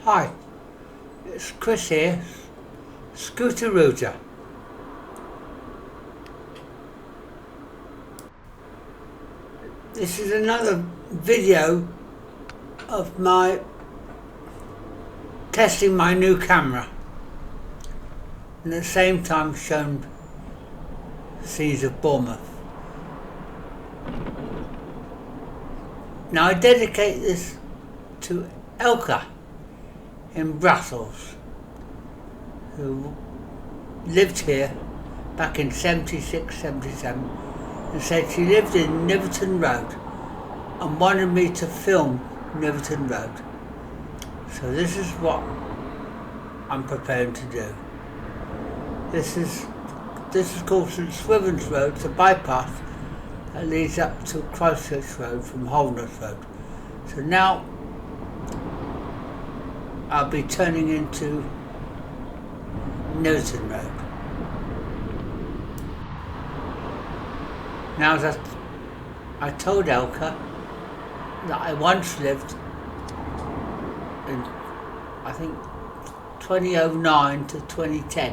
Hi, it's Chris here, Scooter Router. This is another video of my testing my new camera, and at the same time shown scenes of Bournemouth. Now I dedicate this to Elke in Brussels, who lived here back in 76, 77, and said she lived in Kynveton Rd and wanted me to film Kynveton Rd. So this is what I'm preparing to do. This is called St Swithin's Road. It's a bypass that leads up to Christchurch Road from Holness Road. So now I'll be turning into Kynveton Road. Now, as I told Elke that I once lived in, I think, 2009 to 2010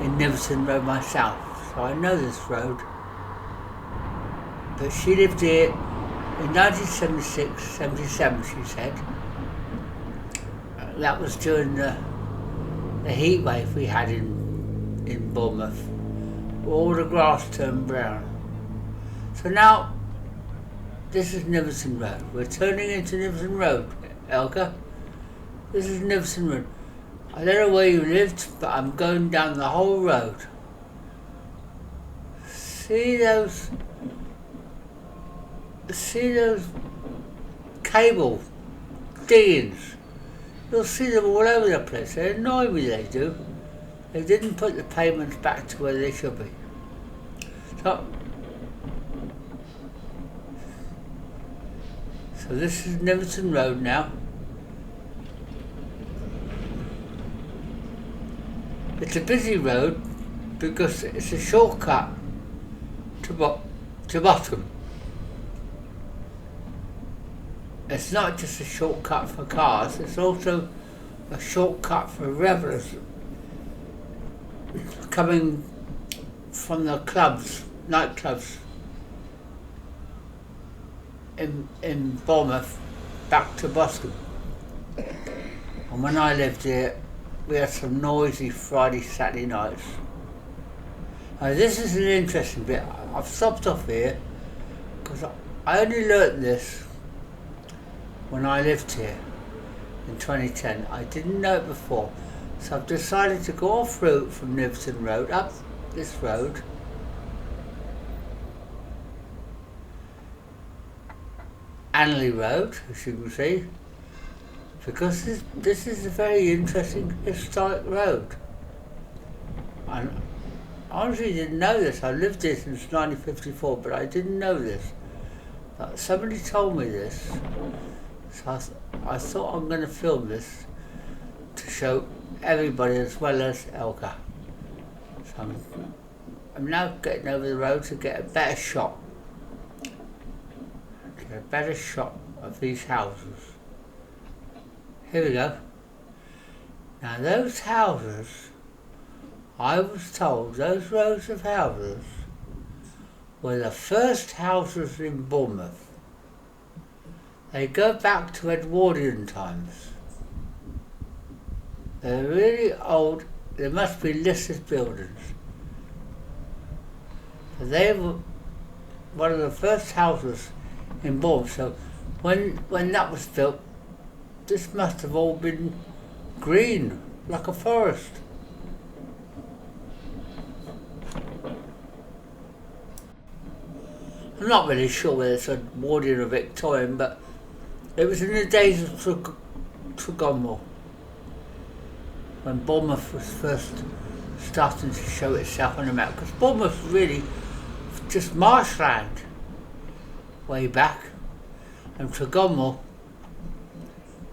in Kynveton Road myself, so I know this road. But she lived here in 1976, 77, she said. That was during the heat wave we had in Bournemouth. All the grass turned brown. So now, this is Kynveton Road. We're turning into Kynveton Road, Elke. This is Kynveton Road. I don't know where you lived, but I'm going down the whole road. See those cable diggings? You'll see them all over the place. They annoy me, they do. They didn't put the pavements back to where they should be. So this is Kynveton Road now. It's a busy road because it's a shortcut to Boscombe. It's not just a shortcut for cars, it's also a shortcut for revellers coming from the nightclubs in Bournemouth back to Boscombe. And when I lived here, we had some noisy Friday, Saturday nights. Now this is an interesting bit. I've stopped off here because I only learnt this when I lived here in 2010. I didn't know it before. So I've decided to go off route from Kynveton Road up this road Anley Road, as you can see, because this is a very interesting historic road. And I honestly didn't know this. I lived here since 1954, but I didn't know this. But somebody told me this, so I thought I'm going to film this to show everybody as well as Elke. So I'm now getting over the road to get a better shot. A better shot of these houses. Here we go. Now those houses, I was told those rows of houses were the first houses in Bournemouth. They go back to Edwardian times. They're really old. They must be listed buildings. But they were one of the first houses in Bournemouth. So when that was built, this must have all been green, like a forest. I'm not really sure whether it's Edwardian or Victorian, but it was in the days of Tregomwell, when Bournemouth was first starting to show itself on the map, because Bournemouth was really just marshland way back, and Tregomwell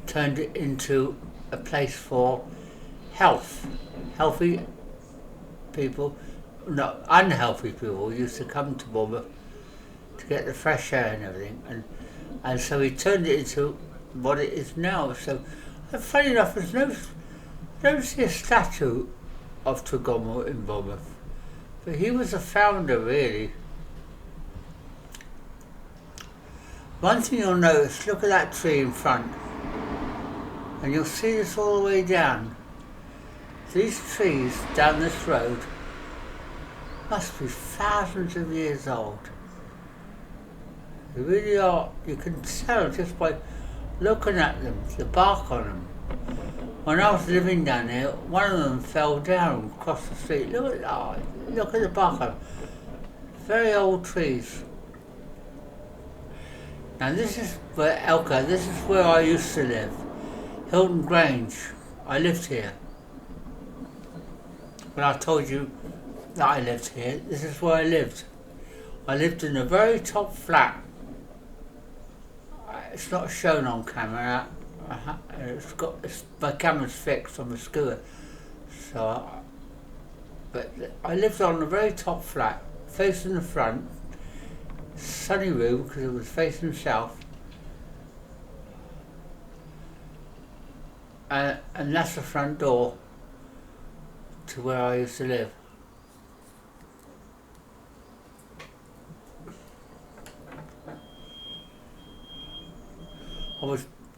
turned it into a place for healthy people, not unhealthy people used to come to Bournemouth to get the fresh air and everything, and so he turned it into what it is now. So And funny enough, there's no see a statue of Tregonwell in Bournemouth, but he was a founder really. One thing you'll notice, look at that tree in front, and you'll see this all the way down. These trees down this road must be thousands of years old. They really are. You can tell just by looking at them, the bark on them. When I was living down there, one of them fell down across the street. Look at the bark on them. Very old trees. Now this is where Elke, this is where I used to live. Hilton Grange. I lived here. When I told you that I lived here, this is where I lived. I lived in a very top flat. It's not shown on camera. My camera's fixed on the scooter. But I lived on a very top flat, facing the front. Sunny room because it was facing south, and that's the front door to where I used to live.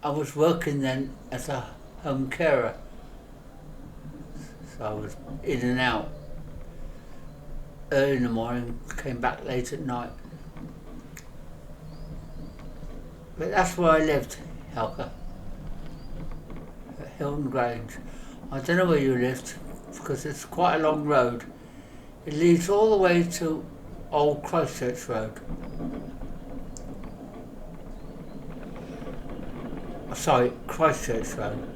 I was working then as a home carer, so I was in and out early in the morning, came back late at night. But that's where I lived, Elke, at Hilton Grange. I don't know where you lived because it's quite a long road. It leads all the way to Old Christchurch Road. Sorry, Christchurch Road.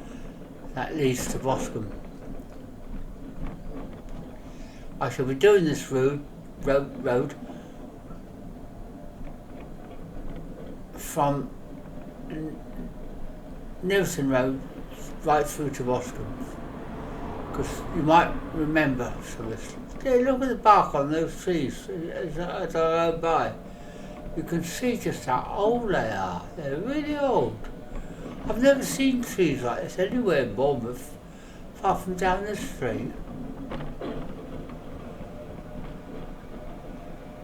That leads to Boscombe. I shall be doing this road from Kynveton Rd right through to Boscombe, because you might remember some of this. Yeah, look at the bark on those trees as I go by. You can see just how old they are. They're really old. I've never seen trees like this anywhere in Bournemouth, apart from down this street.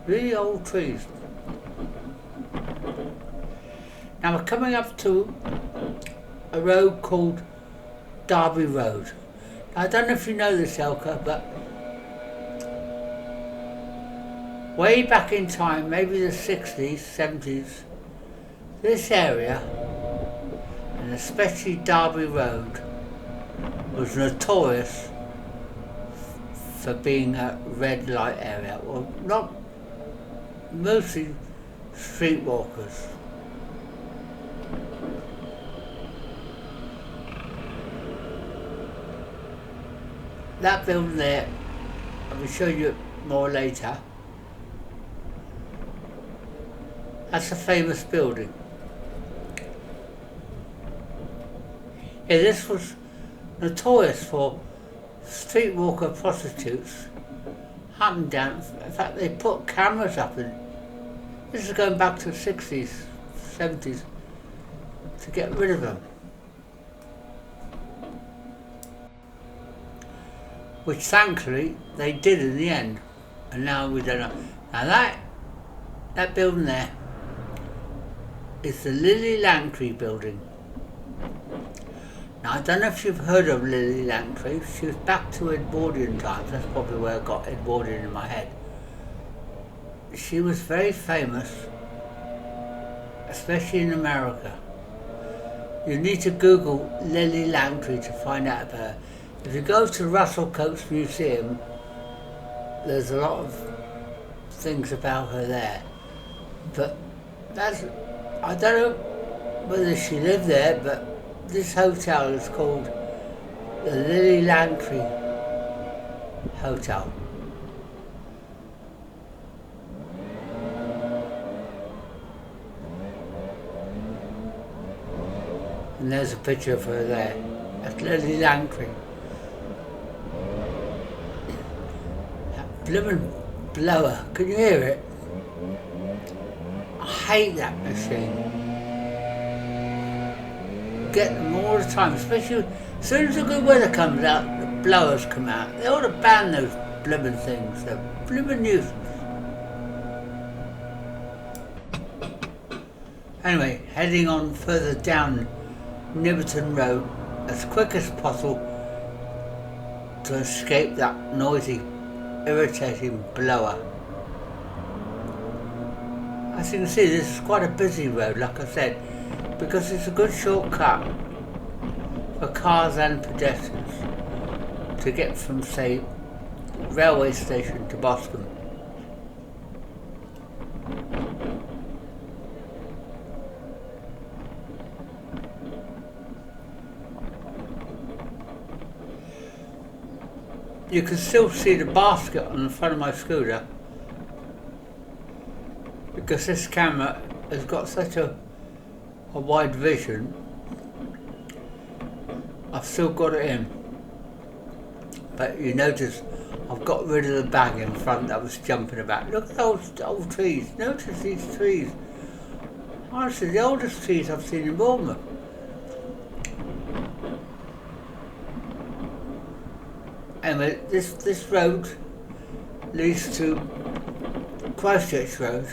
Really old trees. Now we're coming up to a road called Derby Road. Now, I don't know if you know this, Elke, but way back in time, maybe the 60s, 70s, this area, and especially Derby Road, was notorious for being a red light area. Well, not mostly streetwalkers. That building there, I will show you more later. That's a famous building. Yeah, this was notorious for streetwalker prostitutes hunting down. In fact, they put cameras up in. This is going back to the 60s, 70s, to get rid of them. Which thankfully they did in the end, and now we don't know. Now that building there is the Lily Langtry building. Now I don't know if you've heard of Lily Langtry. She was back to Edwardian times. That's probably where I got Edwardian in my head. She was very famous, especially in America. You need to Google Lily Langtry to find out about her. If you go to Russell Coates Museum, there's a lot of things about her there. But I don't know whether she lived there, but this hotel is called the Lily Langtry Hotel. And there's a picture of her there. That's Lily Langtry. Blooming blower, can you hear it? I hate that machine. get them all the time, especially as soon as the good weather comes out, the blowers come out. They ought to ban those blooming things. They're blooming nuisance. Anyway, heading on further down Kynveton Road as quick as possible to escape that noisy, irritating blower. As you can see, this is quite a busy road, like I said, because it's a good shortcut for cars and pedestrians to get from, say, railway station to Boscombe. You can still see the basket on the front of my scooter because this camera has got such a wide vision. I've still got it in, but you notice I've got rid of the bag in front that was jumping about. Look at those old trees. Notice these trees. Honestly, the oldest trees I've seen in Bournemouth. Anyway, this road leads to Christchurch Road,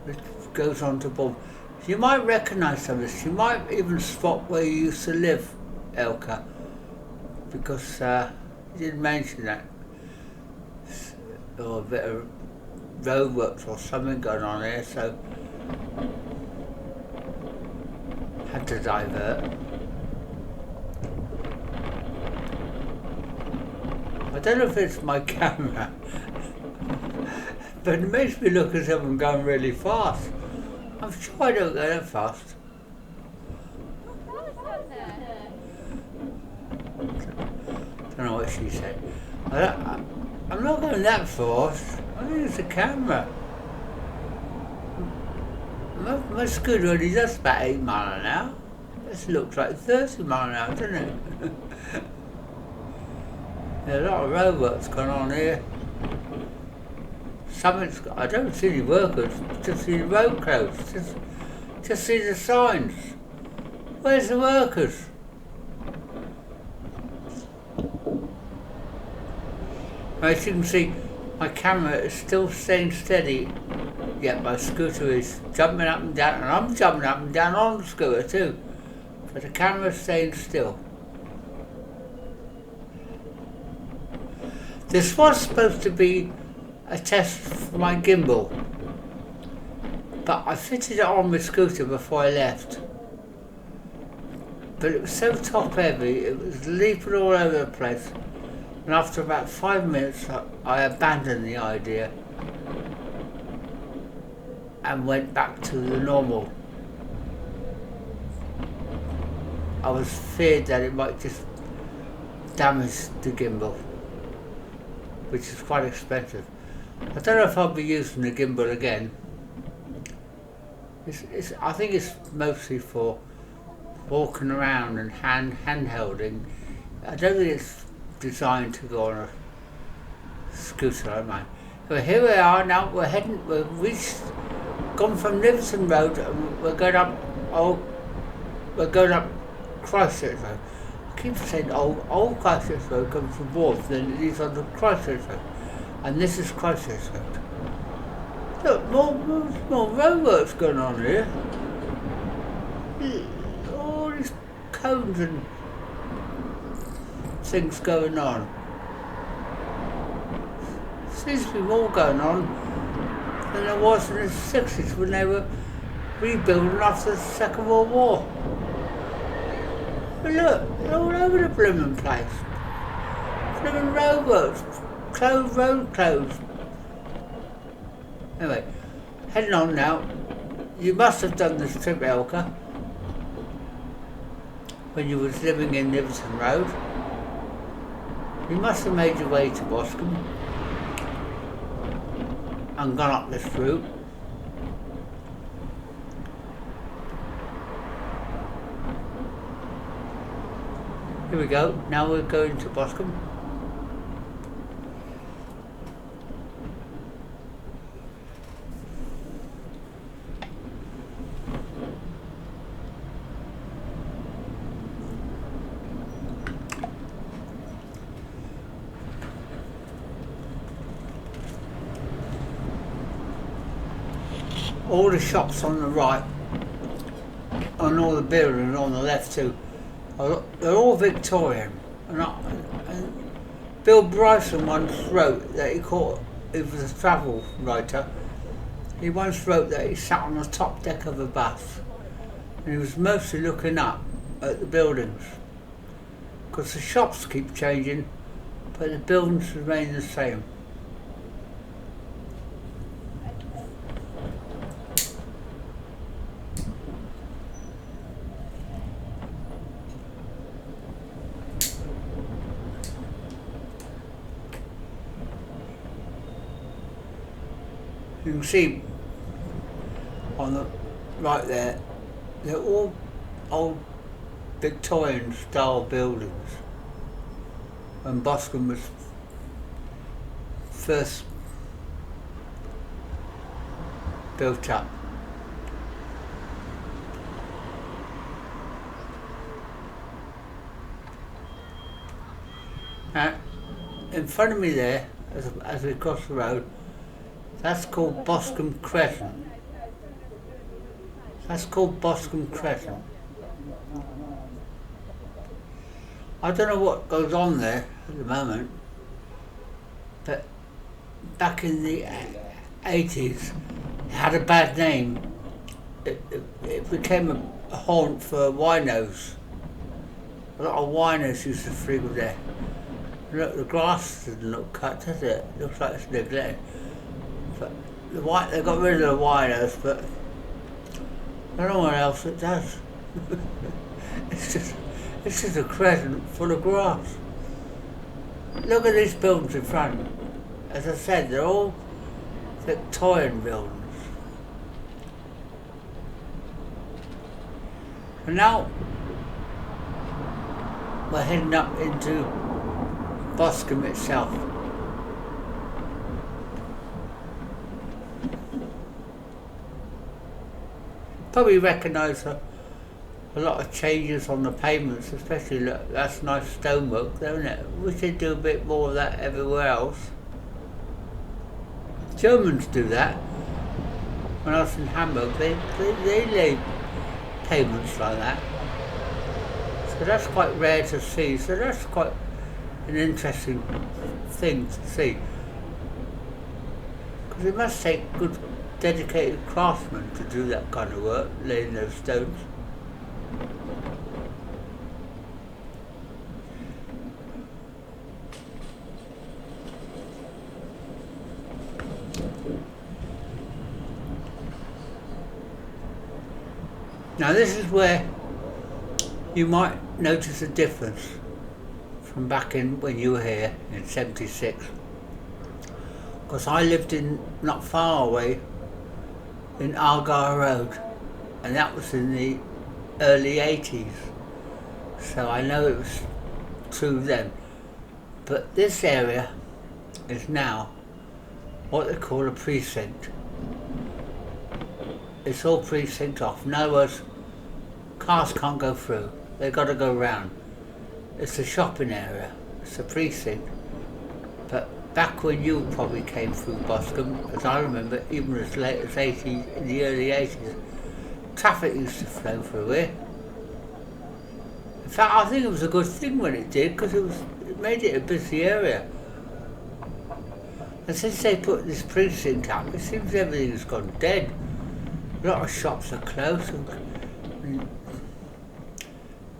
which goes on to Bournemouth. You might recognise some of this. You might even spot where you used to live, Elke, because you didn't mention that. Or a bit of roadworks or something going on here, so had to divert. I don't know if it's my camera, but it makes me look as if I'm going really fast. I'm sure I don't go that fast. Don't know what she said. I'm not going that fast. I think it's the camera. My scooter only does about 8 miles an hour. This looks like 30 miles an hour, doesn't it? There's a lot of roadworks going on here. I don't see any workers, just see the road closed. Just see the signs. Where's the workers? As you can see, my camera is still staying steady, yet my scooter is jumping up and down, and I'm jumping up and down on the scooter too. But the camera is staying still. This was supposed to be a test for my gimbal, but I fitted it on my scooter before I left. But it was so top heavy, it was leaping all over the place, and after about 5 minutes I abandoned the idea and went back to the normal. I was feared that it might just damage the gimbal, which is quite expensive. I don't know if I'll be using the gimbal again. I think it's mostly for walking around and hand-holding. I don't think it's designed to go on a scooter, I mind. But here we are now. We've gone from Kynveton Road and we're going up Christchurch Road. I keep saying old Christchurch Road comes from Wharf, then it leads on to Christchurch Road. And this is Christchurch Road. Look, more roadworks going on here. All these cones and things going on. Seems to be more going on than there was in the 60s when they were rebuilding after the Second World War. But look, they're all over the blooming place. Blooming roadworks. Road closed. Anyway, heading on now. You must have done this trip, Elke, when you was living in Kynveton Road. You must have made your way to Boscombe and gone up this route. Here we go. Now we're going to Boscombe. all the shops on the right and all the buildings on the left too, they're all Victorian. And Bill Bryson once wrote that he was a travel writer. He once wrote that he sat on the top deck of a bus and he was mostly looking up at the buildings because the shops keep changing but the buildings remain the same. You can see on the right there, they're all old Victorian style buildings when Boscombe was first built up. Now, in front of me there, as we cross the road, that's called Boscombe Crescent. That's called Boscombe Crescent. I don't know what goes on there at the moment, but back in the 80s, it had a bad name. It became a haunt for winos. A lot of winos used to frequent there. Look, the grass doesn't look cut, does it? It looks like it's neglected. But they got rid of the winos, but I don't know what else it does. It's just a crescent full of grass. Look at these buildings in front. As I said, they're all Victorian buildings. And now we're heading up into Boscombe itself. Probably recognise a lot of changes on the pavements, especially that's nice stonework there, isn't it? We should do a bit more of that everywhere else. Germans do that. When I was in Hamburg, they lay pavements like that. So that's quite rare to see. So that's quite an interesting thing to see. Because it must take good, dedicated craftsmen to do that kind of work, laying those stones. Now this is where you might notice a difference from back in when you were here in '76, because I lived not far away in Argyle Road, and that was in the early '80s, so I know it was true then. But this area is now what they call a precinct. It's all precinct off. In other words, cars can't go through, they've got to go round. It's a shopping area, it's a precinct. But back when you probably came through Boscombe, as I remember, even as late as in the early 80s, traffic used to flow through here. In fact, I think it was a good thing when it did, because it made it a busy area. And since they put this precinct up, it seems everything's gone dead. A lot of shops are closed, and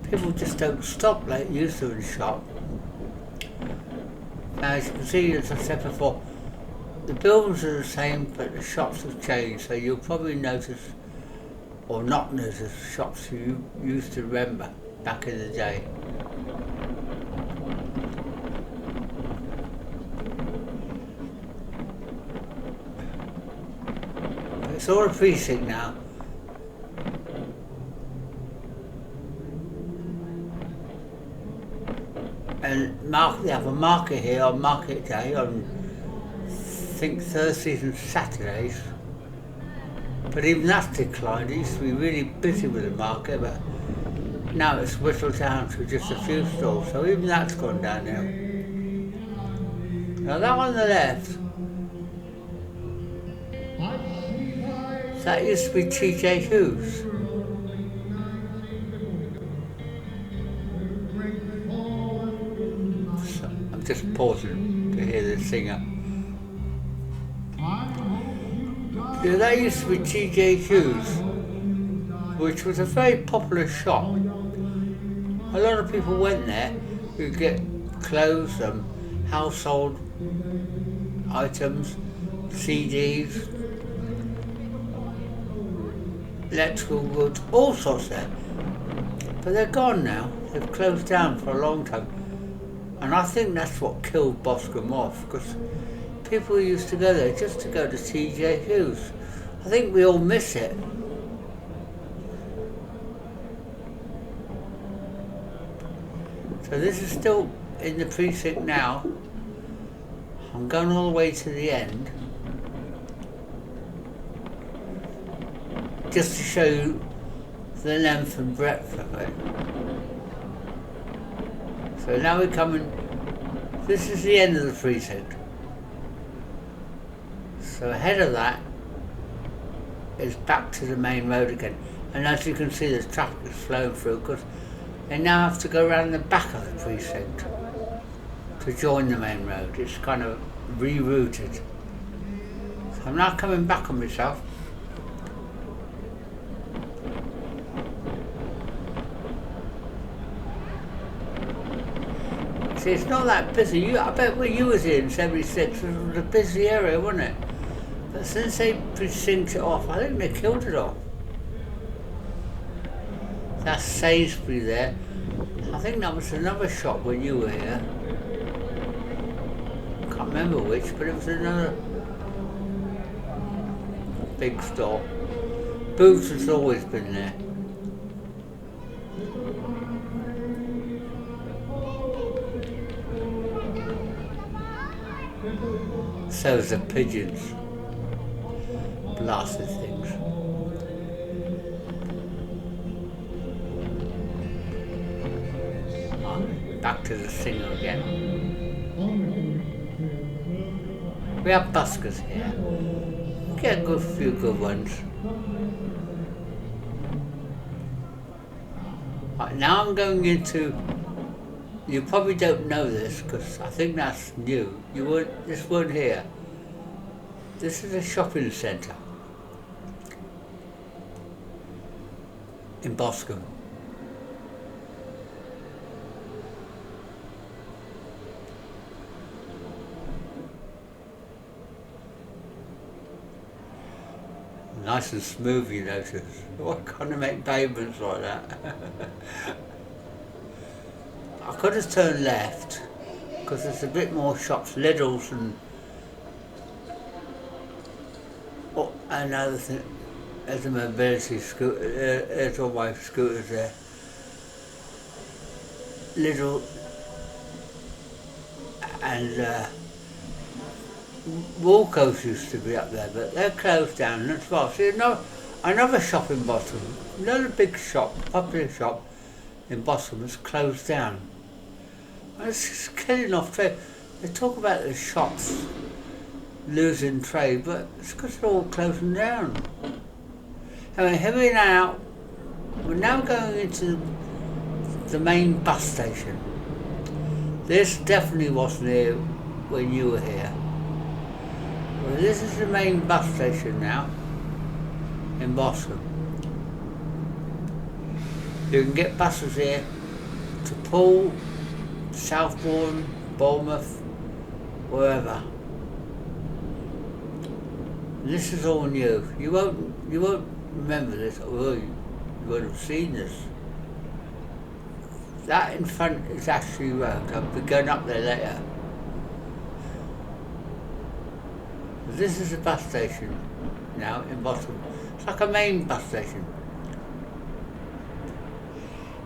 people just don't stop like they used to in the shop. Now, as you can see, as I said before, the buildings are the same, but the shops have changed, so you'll probably notice, or not notice, shops you used to remember back in the day. But it's all a precinct now. And they have a market here on market day on, I think, Thursdays and Saturdays. But even that's declined. It used to be really busy with the market, but now it's whittled down to just a few stalls. So even that's gone down now. Now that on the left, That used to be TJ Hughes. So I'm just pausing to hear the singer. Yeah, that used to be TJ Hughes, which was a very popular shop. A lot of people went there to get clothes and household items, CDs, electrical goods, all sorts there. But they're gone now. They've closed down for a long time. And I think that's what killed Boscombe off, because people used to go there just to go to TJ Hughes. I think we all miss it. So this is still in the precinct now. I'm going all the way to the end, just to show you the length and breadth of it. So now we're coming, this is the end of the precinct. So ahead of that is back to the main road again. And as you can see, there's traffic is flowing through because they now have to go around the back of the precinct to join the main road. It's kind of rerouted. So I'm now coming back on myself. See, it's not that busy. I bet where you was in 76 was a busy area, wasn't it? But since they precincted it off, I think they killed it off. That's Sainsbury there. I think that was another shop when you were here. Can't remember which, but it was another big store. Boots has always been there. So is the pigeons. Blasted things. Back to the singer again. We have buskers here. Get a few good ones. Right, now I'm going into. You probably don't know this because I think that's new. This weren't here. This is a shopping centre in Boscombe. Nice and smooth, you notice. What kind of make pavements like that? I could have turned left because there's a bit more shops, Lidl's and another thing. There's a mobility scooter. There's all my scooters there. Lidl and Walco's used to be up there, but they're closed down as well. See, another shop in Boscombe, another big shop, popular shop in Boscombe has closed down. And it's just killing off trade. They talk about the shops losing trade, but it's because they're all closing down. I mean, here we now, we're now going into the main bus station. This definitely wasn't here when you were here. Well, this is the main bus station now in Boscombe. You can get buses here to Poole, Southbourne, Bournemouth, wherever. And this is all new. You won't remember this, or you won't have seen this. That in front is Ashley Road. I'll be going up there later. This is a bus station now in Boscombe. It's like a main bus station.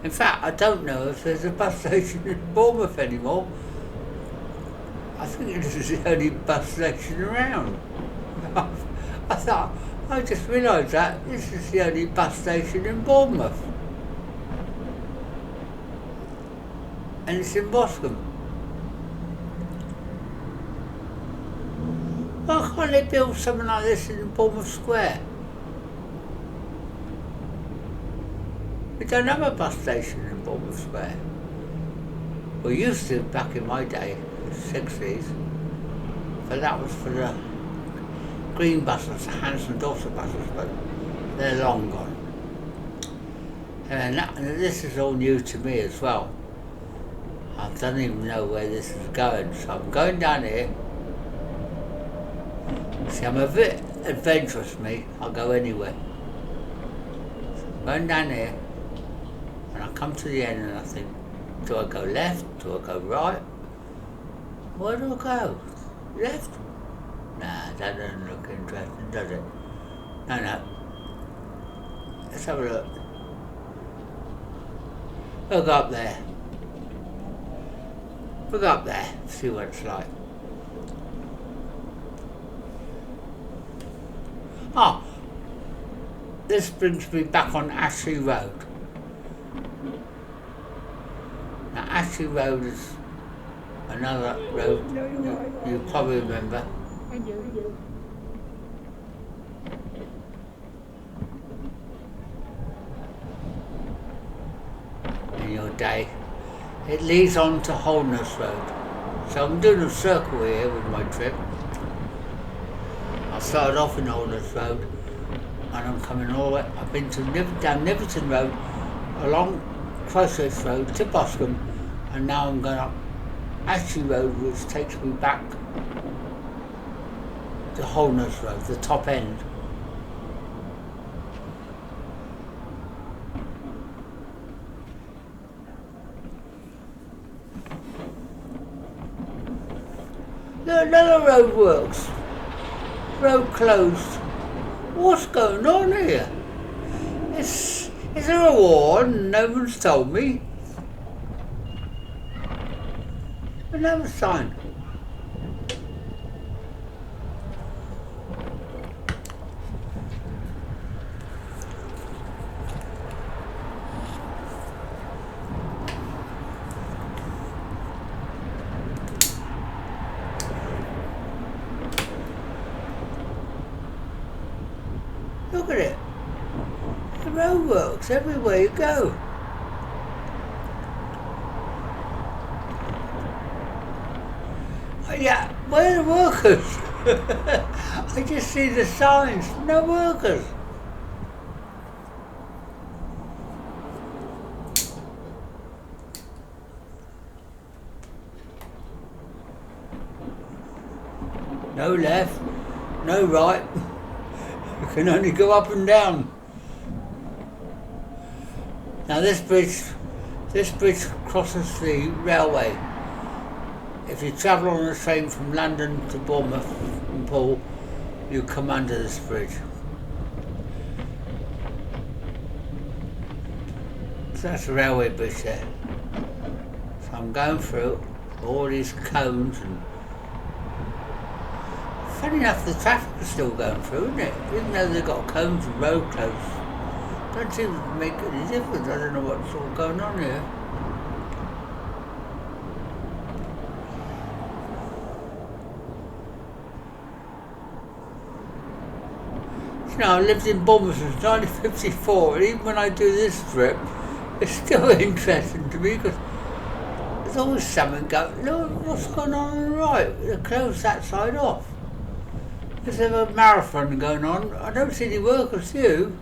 In fact, I don't know if there's a bus station in Bournemouth anymore. I think this is the only bus station around. I just realised that this is the only bus station in Bournemouth. And it's in Boscombe. Why can't they build something like this in Bournemouth Square? We don't have a bus station in Bournemouth Square. We used to back in my day, the 60s, but that was for the green buses, the Hanson Dorset buses, but they're long gone. And this is all new to me as well. I don't even know where this is going, so I'm going down here. See, I'm a bit adventurous, me. I'll go anywhere. So I'm going down here, and I come to the end and I think, do I go left? Do I go right? Where do I go? Left? Nah, that doesn't look interesting, does it? No. Let's have a look. We'll go up there. We'll go up there, see what it's like. Oh, this brings me back on Ashley Road. Now Ashley Road is another road you probably remember. I do. In your day. It leads on to Holness Road. So I'm doing a circle here with my trip. I started off in Holness Road and I'm coming all the way. I've been to down Kynveton Road, along Crossroads Road to Boscombe, and now I'm going up Ashley Road, which takes me back to Holness Road, the top end. Another road works. Road closed. What's going on here? Is there a war and no one's told me? Another sign. Look at it. The road works everywhere you go. Oh, yeah, where are the workers? I just see the signs, no workers. No left, no right. You can only go up and down. Now this bridge crosses the railway. If you travel on a train from London to Bournemouth and Poole, you come under this bridge. So that's a railway bridge there. So I'm going through all these cones and funny enough, the traffic is still going through, isn't it? Even though they've got cones and road closed. Don't seem to make any difference. I don't know what's all going on here. You know, I lived in Bournemouth since 1954, and even when I do this trip, it's still interesting to me because there's always something going. Look, what's going on the right? They closed that side off. There's a marathon going on. I don't see any workers, do you?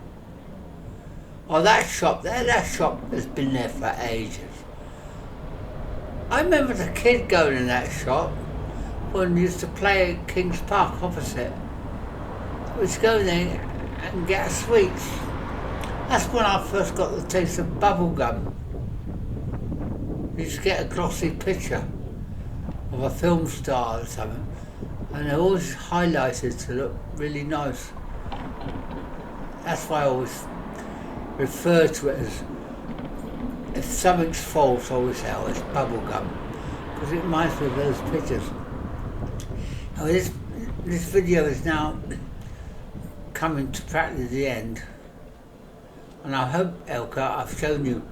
Oh, that shop there, that shop has been there for ages. I remember as a kid going in that shop when we used to play at King's Park opposite. We used to go there and get sweets. That's when I first got the taste of bubble gum. You used to get a glossy picture of a film star or something, and they're always highlighted to look really nice. That's why I always refer to it as, if something's false, I always say, oh, it's bubble gum, because it reminds me of those pictures. Now, this video is now coming to practically the end, and I hope, Elke, I've shown you.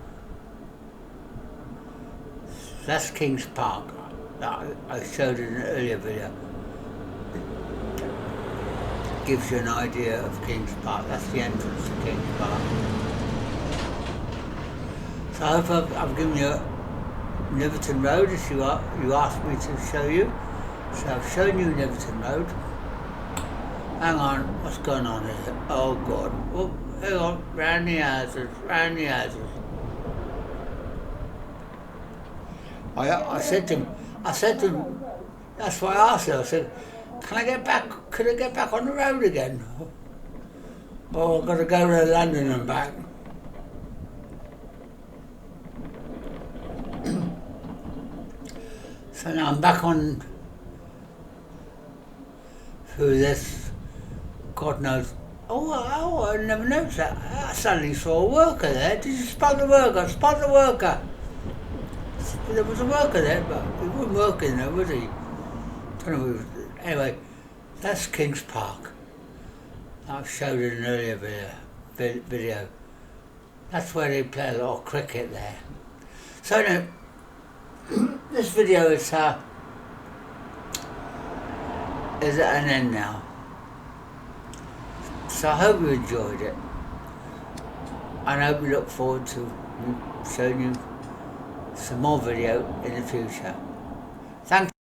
That's King's Park that I showed in an earlier video. Gives you an idea of King's Park. That's the entrance to King's Park. So I hope I've given you Kynveton Rd as you asked me to show you. So I've shown you Kynveton Rd. Hang on, what's going on here? Oh God. Oh, hang on, round the houses, round the houses. I said to him, that's why I asked him, I said, could I get back on the road again? Oh, I've got to go to London and back. So now I'm back on through this, God knows. Oh, I never noticed that. I suddenly saw a worker there. Did you spot the worker? Spot the worker. There was a worker there, but he wasn't working there, was he? Don't know. Anyway, that's King's Park. I've showed it in an earlier video. That's where they play a lot of cricket there. So now, this video is at an end now. So I hope you enjoyed it, and I hope you look forward to showing you some more video in the future. Thank you.